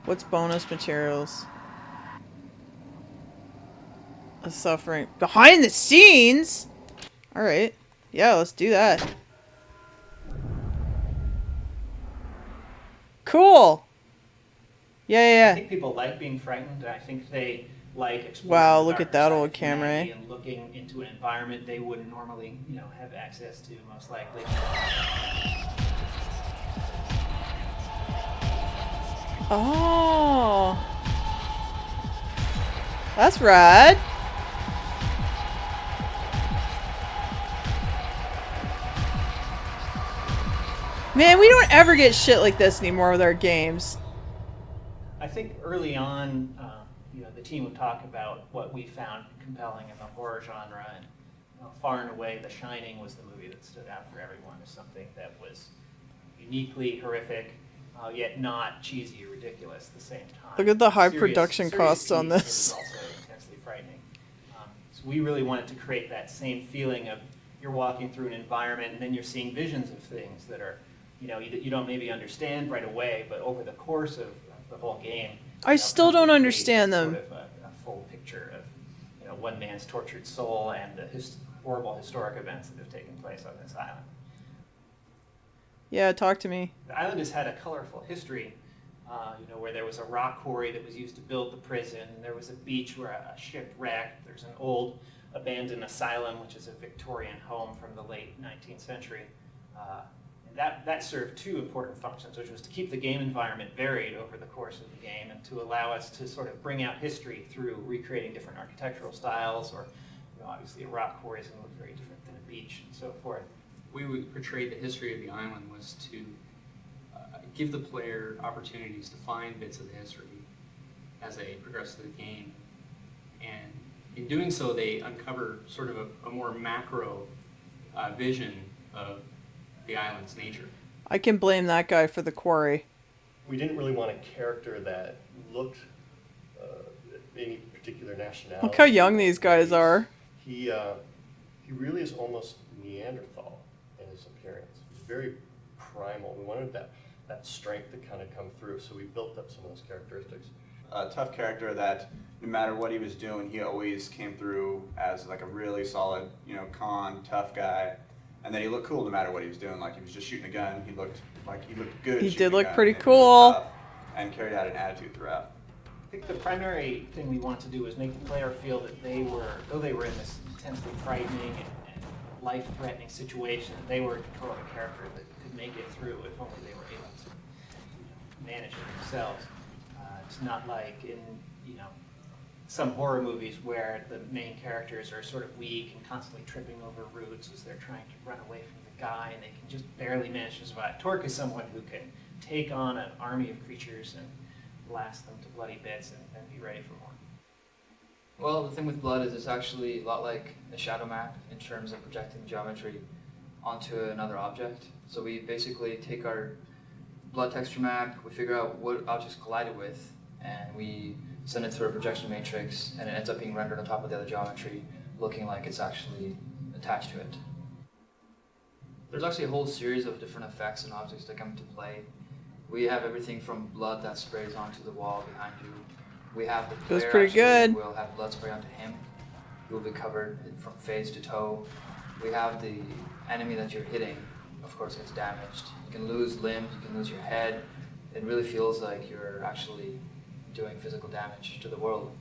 What's bonus materials? A suffering behind the scenes. All right, yeah, let's do that. Cool. Yeah. I think people like being frightened. I think they like exploring Wow, the look at darker that side old of camera. humanity and looking into an environment they wouldn't normally, have access to, most likely. Oh, that's rad. Man, we don't ever get shit like this anymore with our games. I think early on, the team would talk about what we found compelling in the horror genre, and far and away, The Shining was the movie that stood out for everyone as something that was uniquely horrific, yet not cheesy or ridiculous at the same time. Look at the high Serious production costs on piece, this. It was also intensely frightening. So we really wanted to create that same feeling of you're walking through an environment and then you're seeing visions of things that are, you don't maybe understand right away, but over the course of the whole game, I still don't understand them. Sort of a full picture of, one man's tortured soul and the horrible historic events that have taken place on this island. Yeah, talk to me. The island has had a colorful history, where there was a rock quarry that was used to build the prison. There was a beach where a ship wrecked. There's an old abandoned asylum, which is a Victorian home from the late 19th century. That served two important functions, which was to keep the game environment varied over the course of the game and to allow us to sort of bring out history through recreating different architectural styles, or obviously a rock quarry is going to look very different than a beach and so forth. We would portray the history of the island was to give the player opportunities to find bits of the history as they progress through the game. And in doing so, they uncover sort of a more macro vision of the island's nature. I can blame that guy for the quarry. We didn't really want a character that looked any particular nationality. Look how young these guys are. He really is almost Neanderthal in his appearance. He's very primal. We wanted that strength to kind of come through, so we built up some of those characteristics. A tough character that no matter what he was doing, he always came through as like a really solid, tough guy. And then he looked cool no matter what he was doing. Like he was just shooting a gun, he looked good. He did look pretty cool. And carried out an attitude throughout. I think the primary thing we wanted to do was make the player feel that though they were in this intensely frightening and life-threatening situation, they were in control of a character that could make it through if only they were able to manage it themselves. It's not like in some horror movies where the main characters are sort of weak and constantly tripping over roots as they're trying to run away from the guy, and they can just barely manage to survive. Torque is someone who can take on an army of creatures and blast them to bloody bits and be ready for more. Well, the thing with Blood is it's actually a lot like a shadow map in terms of projecting geometry onto another object. So we basically take our Blood texture map, we figure out what objects collided with, and we send it through a projection matrix, and it ends up being rendered on top of the other geometry, looking like it's actually attached to it. There's actually a whole series of different effects and objects that come into play. We have everything from blood that sprays onto the wall behind you. We have the player pretty good. will have blood spray onto him. You'll be covered from face to toe. We have the enemy that you're hitting, of course, gets damaged. You can lose limbs, you can lose your head. It really feels like you're actually doing physical damage to the world.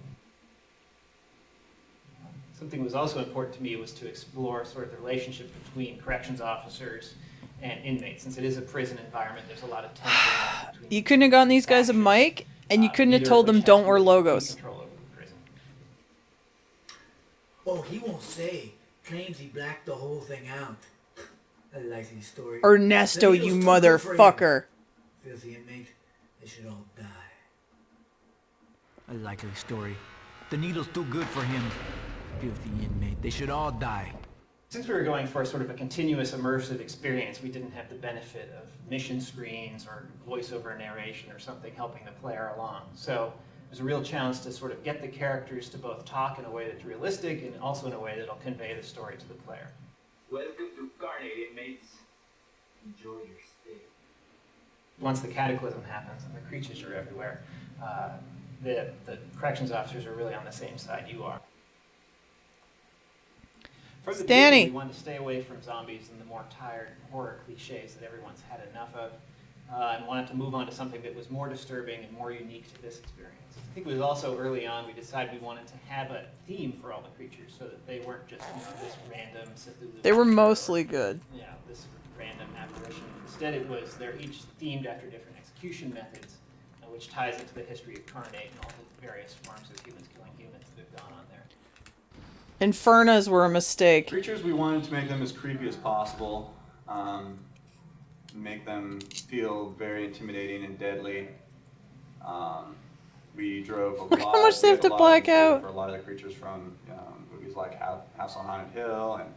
Something that was also important to me was to explore sort of the relationship between corrections officers and inmates. Since it is a prison environment, there's a lot of tension between. You couldn't have gotten these guys a mic, and you couldn't have told them don't wear logos. Control over the prison. Oh, he won't say. Claims he blacked the whole thing out. A likely story. Ernesto, The you needle's too good for him. motherfucker. Filthy inmate, they should all die. A likely story. The needle's too good for him. Filthy inmate, they should all die. Since we were going for sort of a continuous immersive experience, we didn't have the benefit of mission screens or voiceover narration or something helping the player along. So it was a real challenge to sort of get the characters to both talk in a way that's realistic and also in a way that'll convey the story to the player. Welcome to Carnage, inmates. Enjoy your stay. Once the cataclysm happens and the creatures are everywhere, the corrections officers are really on the same side you are. From the Stanny. beginning, we wanted to stay away from zombies and the more tired horror cliches that everyone's had enough of, and wanted to move on to something that was more disturbing and more unique to this experience. I think it was also early on we decided we wanted to have a theme for all the creatures so that they weren't just this random Cthulhu. They were creature mostly or, good. Yeah, this random apparition. Instead, it was they're each themed after different execution methods, which ties into the history of Carnate and all the various forms of humans killing humans that have gone on there. Infernas were a mistake. Creatures, we wanted to make them as creepy as possible, make them feel very intimidating and deadly. We drove a lot. Look how much they have to black out. For a lot of the creatures from movies like House on Haunted Hill and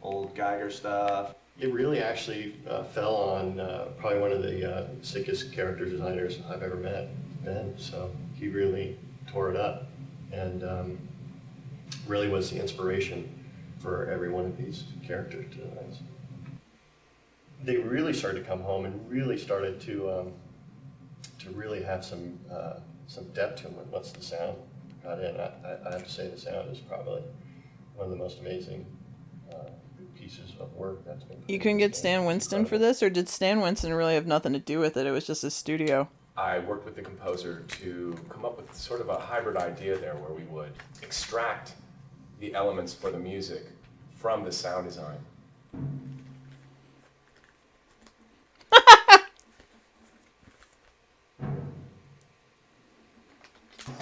old Geiger stuff. It really actually fell on probably one of the sickest character designers I've ever met, Ben. So he really tore it up and really was the inspiration for every one of these character designs. They really started to come home and really started to really have some depth to them once the sound got in. I have to say the sound is probably one of the most amazing pieces of work that's been. You couldn't get Stan Winston for this, or did Stan Winston really have nothing to do with it? It was just his studio. I worked with the composer to come up with sort of a hybrid idea there where we would extract the elements for the music from the sound design.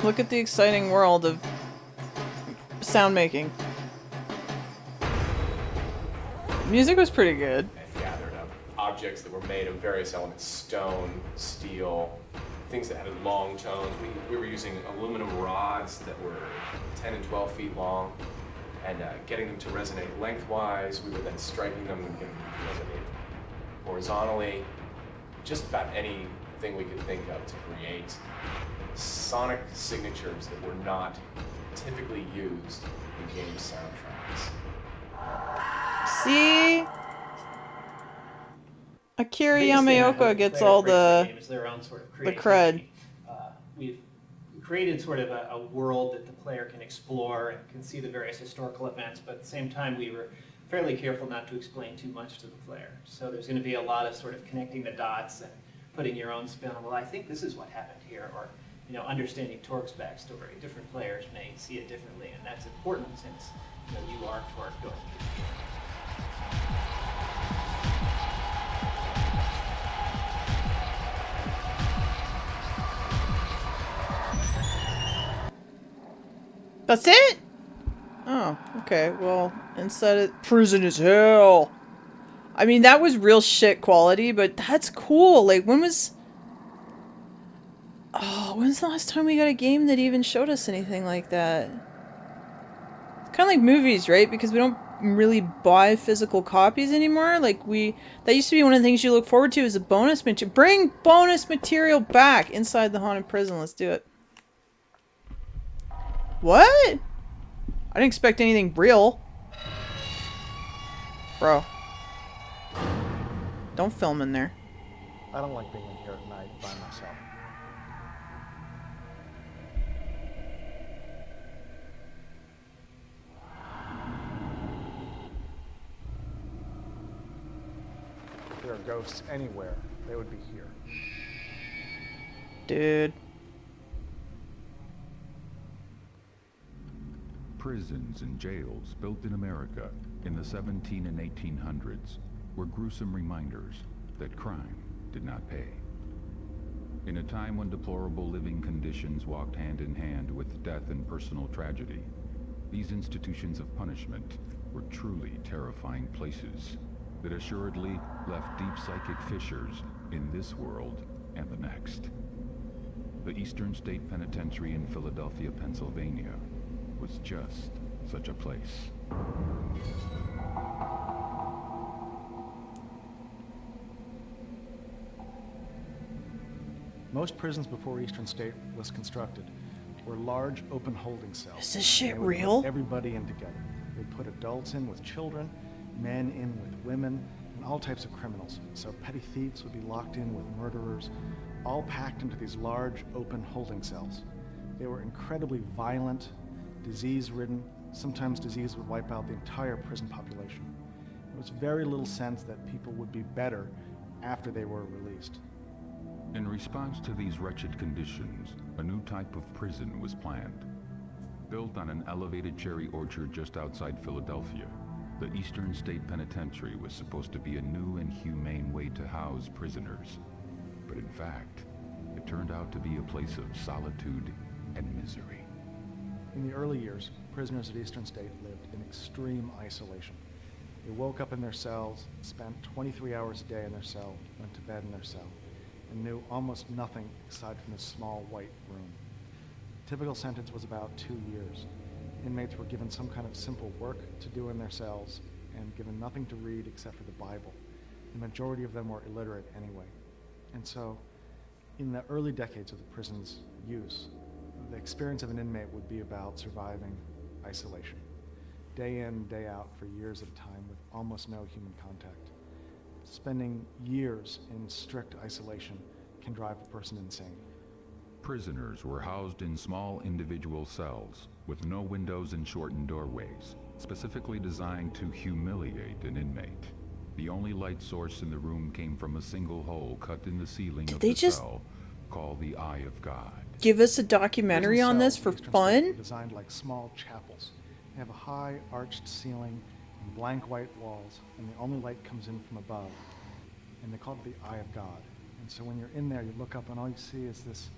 Look at the exciting world of sound making. Music was pretty good. And gathered up objects that were made of various elements, stone, steel, things that had long tones. We were using aluminum rods that were 10 and 12 feet long and getting them to resonate lengthwise. We were then striking them and getting them to resonate horizontally. Just about anything we could think of to create sonic signatures that were not typically used in game soundtracks. See? Akira Biggest thing I hope Yamaoka the gets player all brings to the the... game is their own sort of the creativity. We've created sort of a world that the player can explore and can see the various historical events, but at the same time we were fairly careful not to explain too much to the player. So there's going to be a lot of sort of connecting the dots and putting your own spin on, well, I think this is what happened here, or understanding Torque's backstory. Different players may see it differently, and that's important since you are Torque going through That's it? Oh, okay. Well, instead of prison is hell. I mean, that was real shit quality, but that's cool. Like, when's the last time we got a game that even showed us anything like that? It's kind of like movies, right? Because we don't really buy physical copies anymore. Like, that used to be one of the things you look forward to as a bonus material. Bring bonus material back inside the haunted prison. Let's do it. What? I didn't expect anything real. Bro. Don't film in there. I don't like being in here at night by myself. If there are ghosts anywhere, they would be here. Dude. Prisons and jails built in America in the 17 and 1800s were gruesome reminders that crime did not pay. In a time when deplorable living conditions walked hand in hand with death and personal tragedy, these institutions of punishment were truly terrifying places that assuredly left deep psychic fissures in this world and the next. The Eastern State Penitentiary in Philadelphia, Pennsylvania, was just such a place. Most prisons before Eastern State was constructed were large open holding cells. Is this shit They would real? put everybody in together. They'd put adults in with children, men in with women, and all types of criminals. So petty thieves would be locked in with murderers, all packed into these large, open holding cells. They were incredibly violent, disease-ridden. Sometimes disease would wipe out the entire prison population. There was very little sense that people would be better after they were released. In response to these wretched conditions, a new type of prison was planned. Built on an elevated cherry orchard just outside Philadelphia, the Eastern State Penitentiary was supposed to be a new and humane way to house prisoners. But in fact, it turned out to be a place of solitude and misery. In the early years, prisoners at Eastern State lived in extreme isolation. They woke up in their cells, spent 23 hours a day in their cell, went to bed in their cell, and knew almost nothing aside from this small white room. The typical sentence was about 2 years. Inmates were given some kind of simple work to do in their cells and given nothing to read except for the Bible. The majority of them were illiterate anyway. And so, in the early decades of the prison's use, the experience of an inmate would be about surviving isolation, day in, day out, for years at a time with almost no human contact. Spending years in strict isolation can drive a person insane. Prisoners were housed in small individual cells with no windows and shortened doorways, specifically designed to humiliate an inmate. The only light source in the room came from a single hole cut in the ceiling of the cell called the Eye of God. Give us a documentary on this for fun? Designed like small chapels. They have a high arched ceiling and blank white walls, and the only light comes in from above. And they call it the Eye of God. And so when you're in there, you look up and all you see is this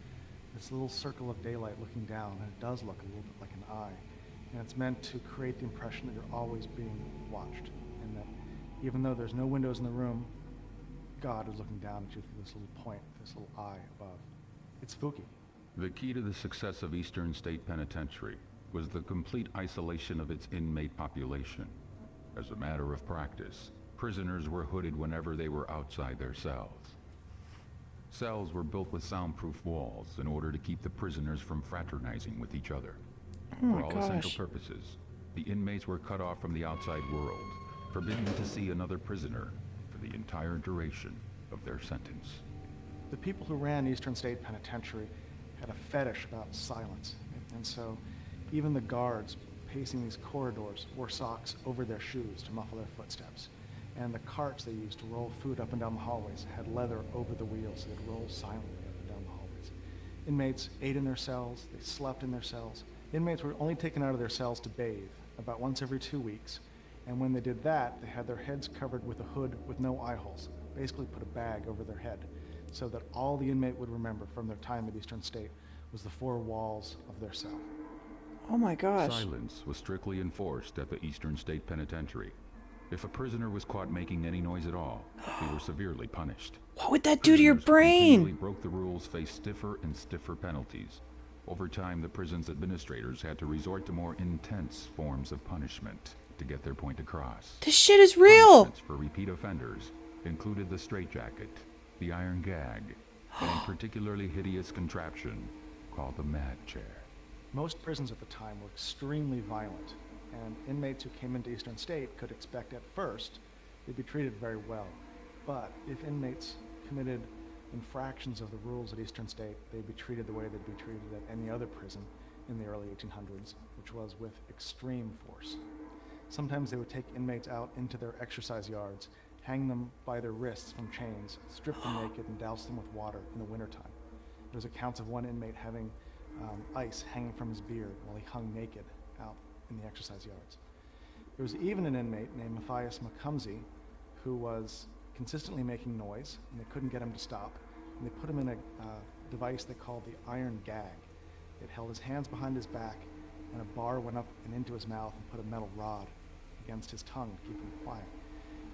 little circle of daylight looking down, and it does look a little bit like an eye. And it's meant to create the impression that you're always being watched, and that even though there's no windows in the room, God is looking down at you through this little point, this little eye above. It's spooky. The key to the success of Eastern State Penitentiary was the complete isolation of its inmate population. As a matter of practice, prisoners were hooded whenever they were outside their cells. Cells were built with soundproof walls in order to keep the prisoners from fraternizing with each other. For all essential purposes, the inmates were cut off from the outside world, forbidden to see another prisoner for the entire duration of their sentence. The people who ran Eastern State Penitentiary had a fetish about silence, and so even the guards pacing these corridors wore socks over their shoes to muffle their footsteps. And the carts they used to roll food up and down the hallways had leather over the wheels so they'd roll silently up and down the hallways. Inmates ate in their cells, they slept in their cells. Inmates were only taken out of their cells to bathe about once every 2 weeks, and when they did that, they had their heads covered with a hood with no eye holes, basically put a bag over their head, so that all the inmate would remember from their time at Eastern State was the 4 walls of their cell. Oh my gosh. Silence was strictly enforced at the Eastern State Penitentiary. If a prisoner was caught making any noise at all, they were severely punished. What would that do to your Prisoners who continually brain? broke the rules faced stiffer and stiffer penalties. Over time, the prison's administrators had to resort to more intense forms of punishment to get their point across. This shit is real. Punishments for repeat offenders included the straitjacket, the iron gag, and a particularly hideous contraption called the mad chair. Most prisons at the time were extremely violent, and inmates who came into Eastern State could expect at first they'd be treated very well. But if inmates committed infractions of the rules at Eastern State, they'd be treated the way they'd be treated at any other prison in the early 1800s, which was with extreme force. Sometimes they would take inmates out into their exercise yards, hang them by their wrists from chains, strip them naked, and douse them with water in the wintertime. There's accounts of one inmate having ice hanging from his beard while he hung naked out in the exercise yards. There was even an inmate named Matthias Macumsey who was consistently making noise, and they couldn't get him to stop. And they put him in a device they called the iron gag. It held his hands behind his back, and a bar went up and into his mouth and put a metal rod against his tongue to keep him quiet.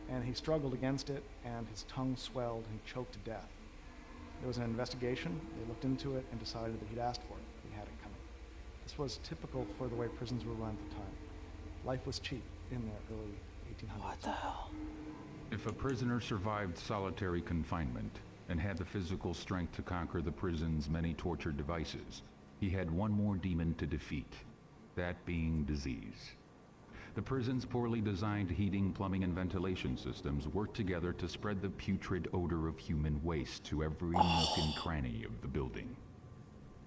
And he struggled against it, and his tongue swelled, and he choked to death. There was an investigation. They looked into it and decided that he'd asked for it. He had it coming. This was typical for the way prisons were run at the time. Life was cheap in the early 1800s. What the hell? If a prisoner survived solitary confinement and had the physical strength to conquer the prison's many torture devices, he had one more demon to defeat, that being disease. The prison's poorly designed heating, plumbing, and ventilation systems worked together to spread the putrid odor of human waste to every nook and cranny of the building.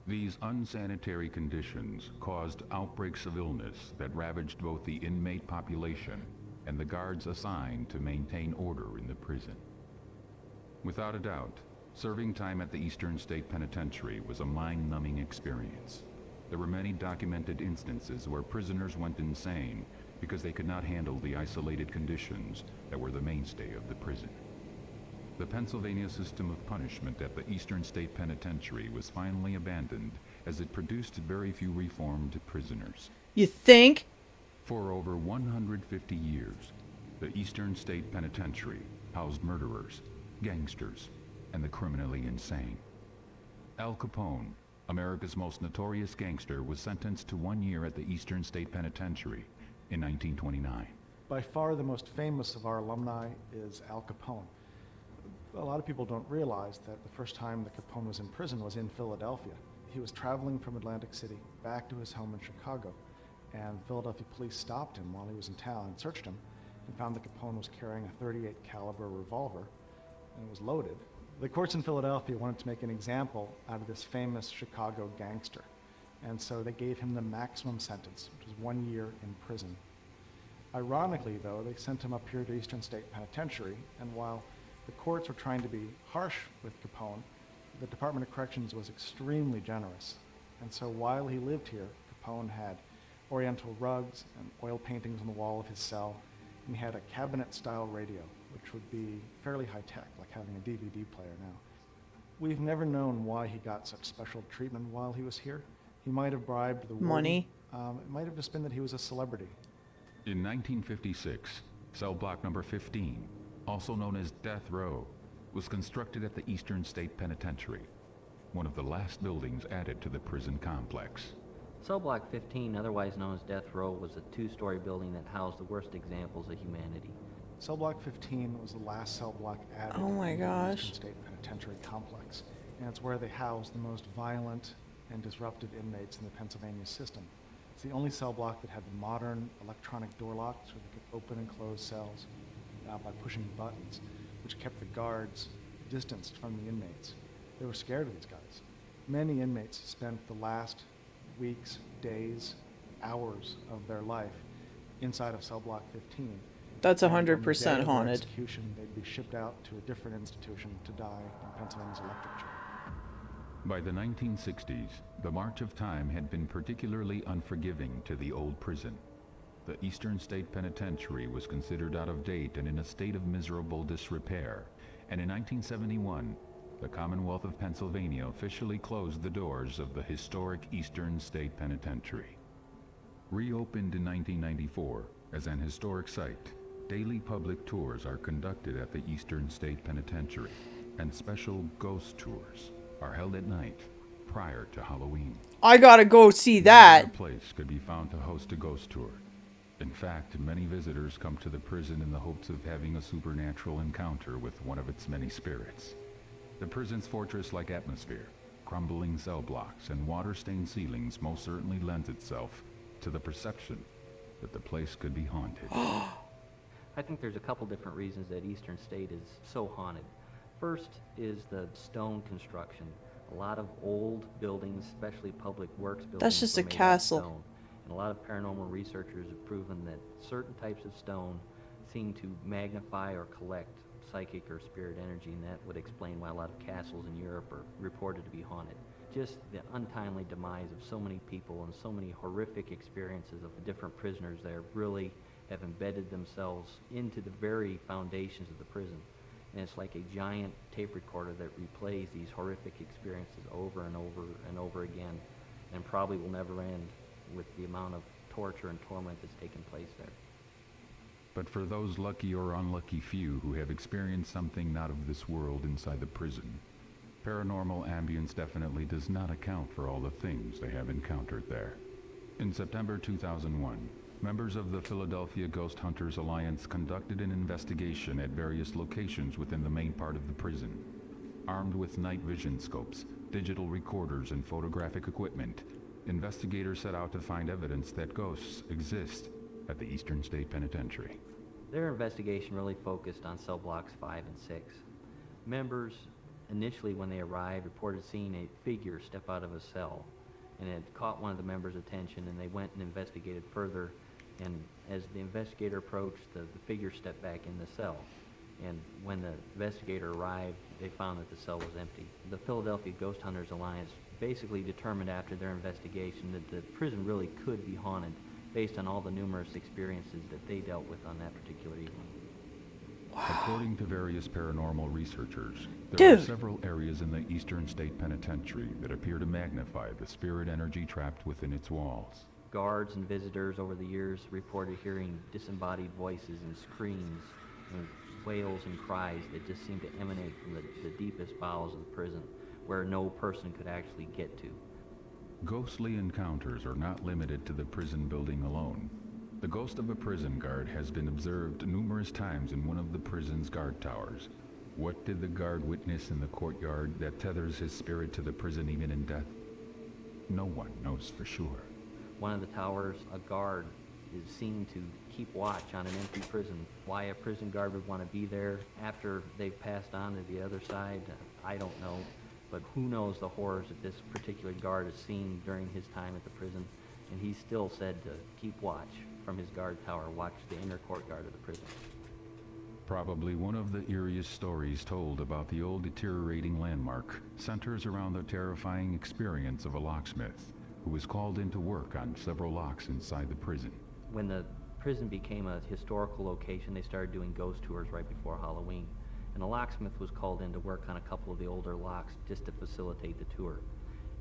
These unsanitary conditions caused outbreaks of illness that ravaged both the inmate population and the guards assigned to maintain order in the prison. Without a doubt, serving time at the Eastern State Penitentiary was a mind-numbing experience. There were many documented instances where prisoners went insane because they could not handle the isolated conditions that were the mainstay of the prison. The Pennsylvania system of punishment at the Eastern State Penitentiary was finally abandoned as it produced very few reformed prisoners. You think? For over 150 years, the Eastern State Penitentiary housed murderers, gangsters, and the criminally insane. Al Capone, America's most notorious gangster, was sentenced to 1 year at the Eastern State Penitentiary in 1929. By far the most famous of our alumni is Al Capone. A lot of people don't realize that the first time that Capone was in prison was in Philadelphia. He was traveling from Atlantic City back to his home in Chicago, and Philadelphia police stopped him while he was in town and searched him and found that Capone was carrying a .38 caliber revolver and it was loaded. The courts in Philadelphia wanted to make an example out of this famous Chicago gangster, and so they gave him the maximum sentence, which was 1 year in prison. Ironically, though, they sent him up here to Eastern State Penitentiary, and while the courts were trying to be harsh with Capone, the Department of Corrections was extremely generous. And so while he lived here, Capone had oriental rugs and oil paintings on the wall of his cell, and he had a cabinet-style radio, which would be fairly high-tech, like having a DVD player now. We've never known why he got such special treatment while he was here. He might have bribed the warden. Money. It might have just been that he was a celebrity. In 1956, cell block number 15, also known as Death Row, was constructed at the Eastern State Penitentiary, one of the last buildings added to the prison complex. Cell Block 15, otherwise known as Death Row, was a two-story building that housed the worst examples of humanity. Cell Block 15 was the last cell block added Oh my to the gosh. Eastern State Penitentiary complex, and it's where they house the most violent and disruptive inmates in the Pennsylvania system. It's the only cell block that had the modern electronic door locks where they could open and close cells by pushing buttons, which kept the guards distanced from the inmates. They were scared of these guys. Many inmates spent the last weeks, days, hours of their life inside of cell block 15. That's And on the 100% day of their haunted. execution, they'd be shipped out to a different institution to die in Pennsylvania's electric chair. By the 1960s, the march of time had been particularly unforgiving to the old prison. The Eastern State Penitentiary was considered out of date and in a state of miserable disrepair, and in 1971, the Commonwealth of Pennsylvania officially closed the doors of the historic Eastern State Penitentiary. Reopened in 1994 as an historic site, daily public tours are conducted at the Eastern State Penitentiary, and special ghost tours are held at night prior to Halloween. I gotta go see No that. other place could be found to host a ghost tour. In fact, many visitors come to the prison in the hopes of having a supernatural encounter with one of its many spirits. The prison's fortress-like atmosphere, crumbling cell blocks, and water-stained ceilings most certainly lends itself to the perception that the place could be haunted. I think there's a couple different reasons that Eastern State is so haunted. First is the stone construction. A lot of old buildings, especially public works buildings, That's just were a made out of castle. stone. And a lot of paranormal researchers have proven that certain types of stone seem to magnify or collect psychic or spirit energy, and that would explain why a lot of castles in Europe are reported to be haunted. Just the untimely demise of so many people and so many horrific experiences of the different prisoners there really have embedded themselves into the very foundations of the prison. And it's like a giant tape recorder that replays these horrific experiences over and over and over again, and probably will never end with the amount of torture and torment that's taken place there. But for those lucky or unlucky few who have experienced something not of this world inside the prison, paranormal ambience definitely does not account for all the things they have encountered there. In September 2001, members of the Philadelphia Ghost Hunters Alliance conducted an investigation at various locations within the main part of the prison. Armed with night vision scopes, digital recorders, and photographic equipment, investigators set out to find evidence that ghosts exist at the Eastern State Penitentiary. Their investigation really focused on cell blocks 5 and 6. Members, initially when they arrived, reported seeing a figure step out of a cell, and it caught one of the members' attention, and they went and investigated further, and as the investigator approached, the figure stepped back in the cell. And when the investigator arrived, they found that the cell was empty. The Philadelphia Ghost Hunters Alliance basically determined after their investigation that the prison really could be haunted based on all the numerous experiences that they dealt with on that particular evening. According to various paranormal researchers, there are Dude. several areas in the Eastern State Penitentiary that appear to magnify the spirit energy trapped within its walls. Guards and visitors over the years reported hearing disembodied voices and screams and wails and cries that just seemed to emanate from the deepest bowels of the prison, where no person could actually get to. Ghostly encounters are not limited to the prison building alone. The ghost of a prison guard has been observed numerous times in one of the prison's guard towers. What did the guard witness in the courtyard that tethers his spirit to the prison even in death? No one knows for sure. One of the towers, a guard is seen to keep watch on an empty prison. Why a prison guard would want to be there after they've passed on to the other side, I don't know. But who knows the horrors that this particular guard has seen during his time at the prison. And he's still said to keep watch from his guard tower, watch the inner courtyard of the prison. Probably one of the eeriest stories told about the old deteriorating landmark centers around the terrifying experience of a locksmith who was called into work on several locks inside the prison. When the prison became a historical location, they started doing ghost tours right before Halloween. And a locksmith was called in to work on a couple of the older locks just to facilitate the tour.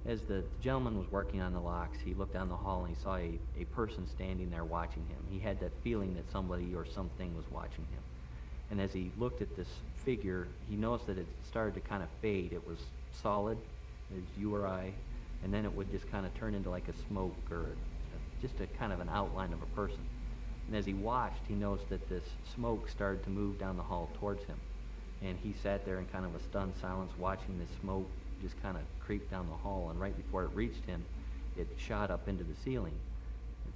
As the gentleman was working on the locks, he looked down the hall and he saw a person standing there watching him. He had that feeling that somebody or something was watching him. And as he looked at this figure, he noticed that it started to kind of fade. It was solid as you or I, and then it would just kind of turn into like a smoke or just a kind of an outline of a person. And as he watched, he noticed that this smoke started to move down the hall towards him. And he sat there in kind of a stunned silence watching this smoke just kind of creep down the hall, and right before it reached him, it shot up into the ceiling.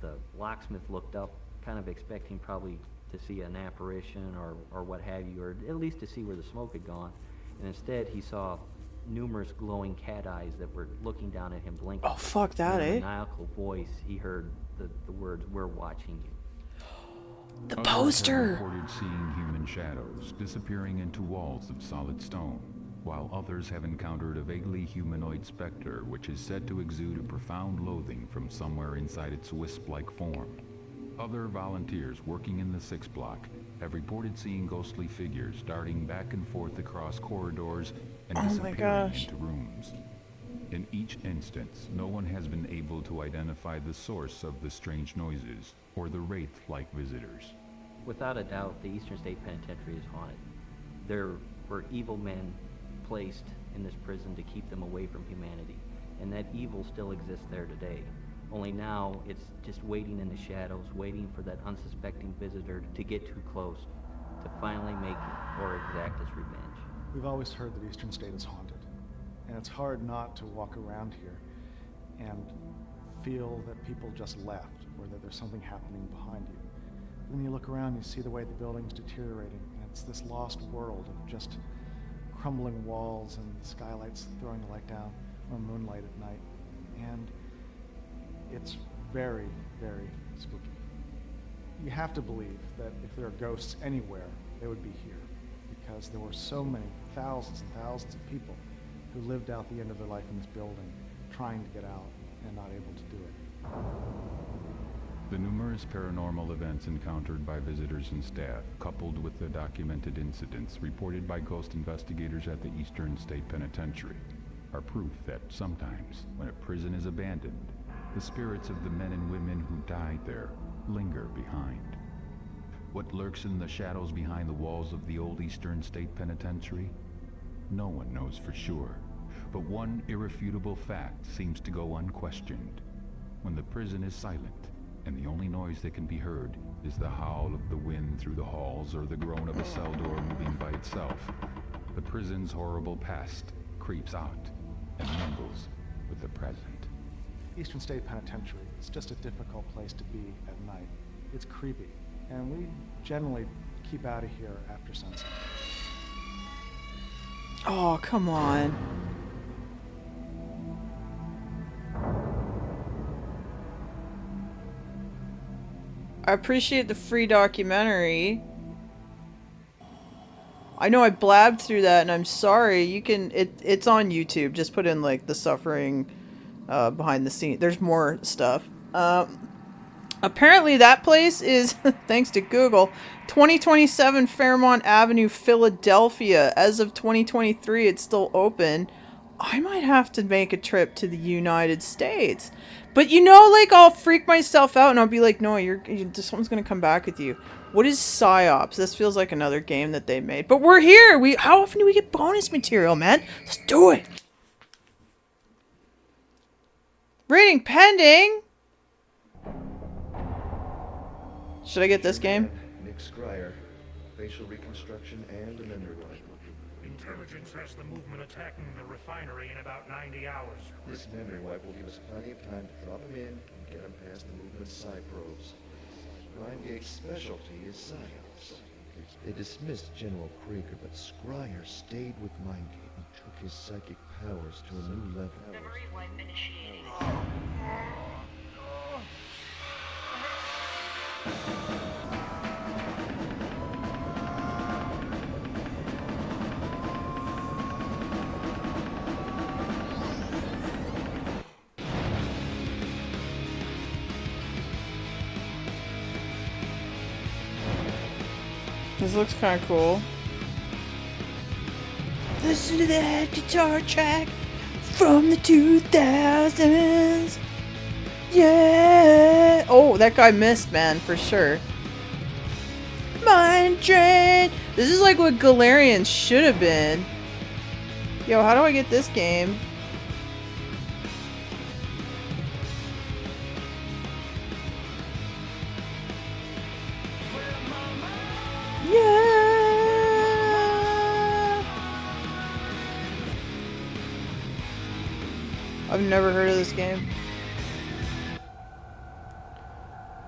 The locksmith looked up, kind of expecting probably to see an apparition or what have you, or at least to see where the smoke had gone. And instead, he saw numerous glowing cat eyes that were looking down at him, blinking. Oh, fuck that, In a eh? maniacal voice, he heard the words, "We're watching you." The Others have poster! reported seeing human shadows disappearing into walls of solid stone, while others have encountered a vaguely humanoid specter which is said to exude a profound loathing from somewhere inside its wisp-like form. Other volunteers working in the 6th block have reported seeing ghostly figures darting back and forth across corridors and Oh my disappearing gosh. into rooms. In each instance, no one has been able to identify the source of the strange noises or the wraith-like visitors. Without a doubt, the Eastern State Penitentiary is haunted. There were evil men placed in this prison to keep them away from humanity, and that evil still exists there today. Only now it's just waiting in the shadows, waiting for that unsuspecting visitor to get too close, to finally make it or exact its revenge. We've always heard that Eastern State is haunted, and it's hard not to walk around here and feel that people just left, or that there's something happening behind you. Then you look around, you see the way the building's deteriorating, and it's this lost world of just crumbling walls and skylights throwing the light down, or moonlight at night. And it's very, very spooky. You have to believe that if there are ghosts anywhere, they would be here, because there were so many thousands and thousands of people who lived out the end of their life in this building, trying to get out and not able to do it. The numerous paranormal events encountered by visitors and staff, coupled with the documented incidents reported by ghost investigators at the Eastern State Penitentiary, are proof that sometimes, when a prison is abandoned, the spirits of the men and women who died there linger behind. What lurks in the shadows behind the walls of the old Eastern State Penitentiary? No one knows for sure, but one irrefutable fact seems to go unquestioned. When the prison is silent, and the only noise that can be heard is the howl of the wind through the halls or the groan of a cell door moving by itself, the prison's horrible past creeps out and mingles with the present. Eastern State Penitentiary is just a difficult place to be at night. it's creepy, and we generally keep out of here after sunset. Oh, come on. I appreciate the free documentary. I know I blabbed through that, and I'm sorry. You can it's on YouTube. Just put in like the suffering behind the scene. There's more stuff. Apparently that place is, thanks to Google, 2027 Fairmont Avenue, Philadelphia. As of 2023, it's still open. I might have to make a trip to the United States. But you know, like, I'll freak myself out and I'll be like, no, someone's going to come back with you. What is PsyOps? This feels like another game that they made. But we're here! How often do we get bonus material, man? Let's do it! Rating pending! Should I get this game? Nick Scryer, facial reconstruction and a memory wipe. Intelligence has the movement attacking the refinery in about 90 hours. This memory wipe will give us plenty of time to drop him in and get him past the movement side probes. Crimegate's specialty is science. They dismissed General Krieger, but Scryer stayed with Mindgate and took his psychic powers to a new level. Memory wipe initiating. This looks kind of cool. Listen to that guitar track from the 2000s. Yeah. Oh, that guy missed, man, for sure. Mind Drain. This is like what Galarian should have been. Yo, how do I get this game? Yeah. I've never heard of this game.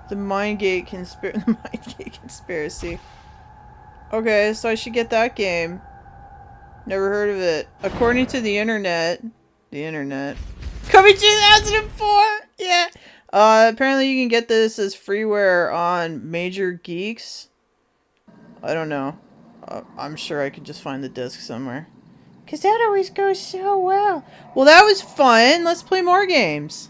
The Mindgate conspiracy. Okay, so I should get that game. Never heard of it. According to the internet. Coming 2004! Yeah! Apparently you can get this as freeware on Major Geeks. I don't know. I'm sure I could just find the disc somewhere. Because that always goes so well. Well, that was fun. Let's play more games.